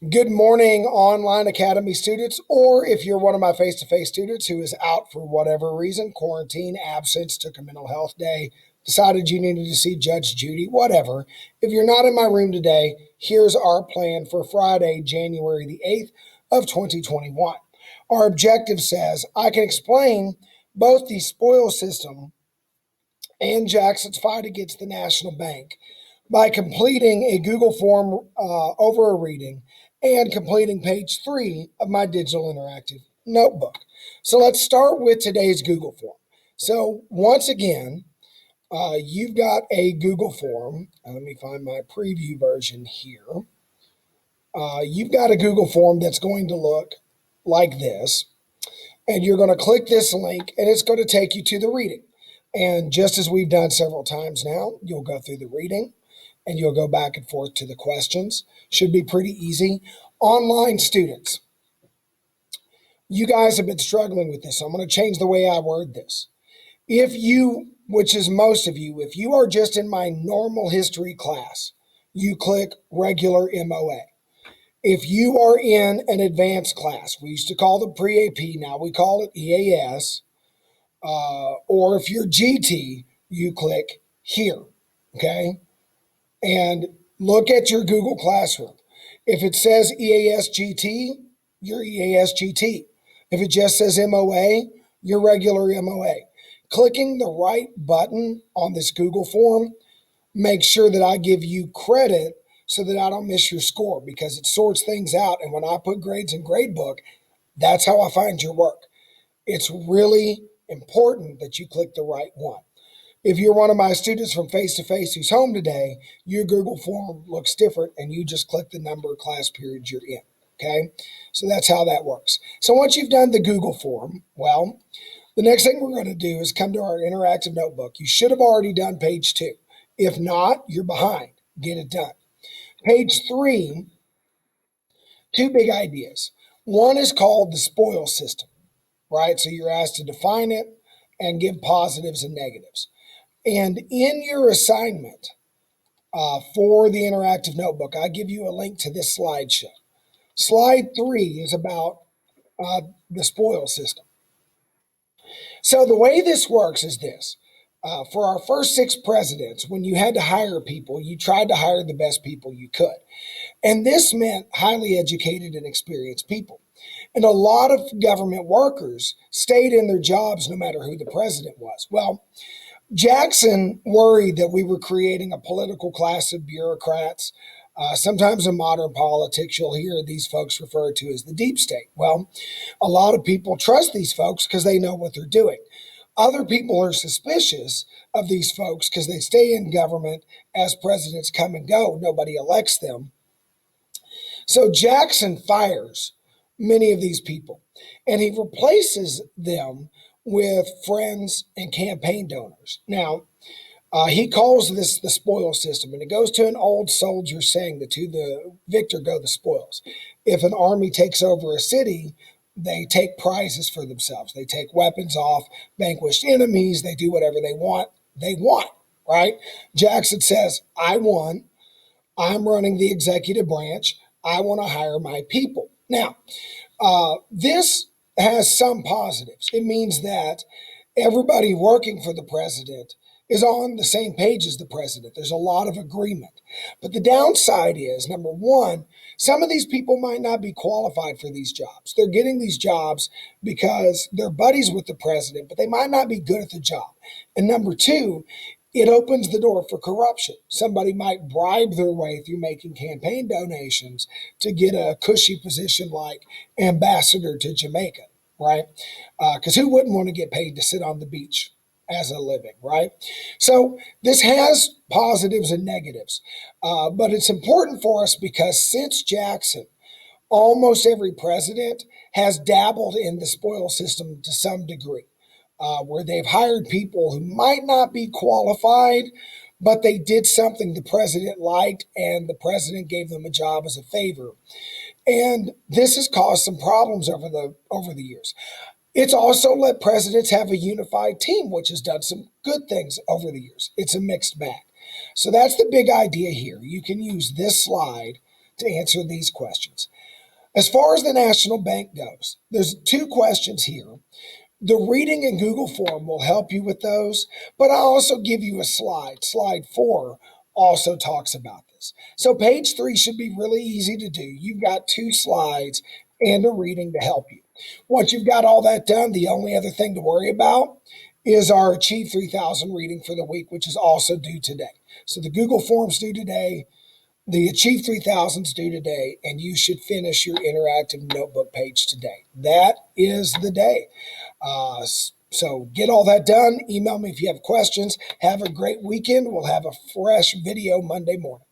Good morning, online academy students, or if you're one of my face-to-face students who is out for whatever reason, quarantine, absence, took a mental health day, decided you needed to see Judge Judy, whatever. If you're not in my room today, here's our plan for Friday, January the 8th of 2021. Our objective says, I can explain both the spoil system and Jackson's fight against the national bank by completing a Google form over a reading and completing page 3 of my digital interactive notebook. So let's start with today's Google form. So once again, you've got a Google form. Let me find my preview version here. You've got a Google form that's going to look like this. And you're going to click this link and it's going to take you to the reading. And just as we've done several times now, you'll go through the reading and you'll go back and forth to the questions. Should be pretty easy. Online students, you guys have been struggling with this. So I'm going to change the way I word this. If you, which is most of you, if you are just in my normal history class, you click regular MOA. If you are in an advanced class, we used to call them pre-AP, now we call it EAS, or if you're GT, you click here, okay? And look at your Google Classroom. If it says EAS GT, you're EAS GT. If it just says MOA, you're regular MOA. Clicking the right button on this Google form makes sure that I give you credit so that I don't miss your score, because it sorts things out. And when I put grades in Gradebook, that's how I find your work. It's really important that you click the right one. If you're one of my students from face-to-face who's home today, your Google form looks different and you just click the number of class periods you're in, okay? So that's how that works. So once you've done the Google form, well, the next thing we're going to do is come to our interactive notebook. You should have already done page 2. If not, you're behind. Get it done. Page 3, two big ideas. One is called the spoil system, right? So you're asked to define it and give positives and negatives. And in your assignment for the interactive notebook, I give you a link to this slideshow. Slide 3 is about the spoil system. So the way this works is this. For our first 6 presidents, when you had to hire people, you tried to hire the best people you could. And this meant highly educated and experienced people. And a lot of government workers stayed in their jobs no matter who the president was. Well, Jackson worried that we were creating a political class of bureaucrats. Sometimes in modern politics, you'll hear these folks referred to as the deep state. Well, a lot of people trust these folks because they know what they're doing. Other people are suspicious of these folks because they stay in government as presidents come and go. Nobody elects them. So Jackson fires many of these people and he replaces them with friends and campaign donors. Now, he calls this the spoil system, and it goes to an old soldier saying that to the victor go the spoils. If an army takes over a city, they take prizes for themselves. They take weapons off vanquished enemies. They do whatever they want. They won, right? Jackson says, I won. I'm running the executive branch. I want to hire my people. Now, this has some positives. It means that everybody working for the president is on the same page as the president. There's a lot of agreement. But the downside is, number one, some of these people might not be qualified for these jobs. They're getting these jobs because they're buddies with the president, but they might not be good at the job. And number two, it opens the door for corruption. Somebody might bribe their way through making campaign donations to get a cushy position like ambassador to Jamaica, right? Because who wouldn't want to get paid to sit on the beach as a living, right? So this has positives and negatives, but it's important for us because since Jackson, almost every president has dabbled in the spoil system to some degree, where they've hired people who might not be qualified, but they did something the president liked and the president gave them a job as a favor. And this has caused some problems over the years. It's also let presidents have a unified team, which has done some good things over the years. It's a mixed bag. So that's the big idea here. You can use this slide to answer these questions. As far as the national bank goes, there's 2 questions here. The reading in Google form will help you with those, but I'll also give you a slide. Slide 4 also talks about this. So page 3 should be really easy to do. You've got 2 slides and a reading to help you. Once you've got all that done, the only other thing to worry about is our Achieve 3000 reading for the week, which is also due today. So the Google form's due today, the Achieve 3000's due today, and you should finish your interactive notebook page today. That is the day. So get all that done. Email me if you have questions. Have a great weekend. We'll have a fresh video Monday morning.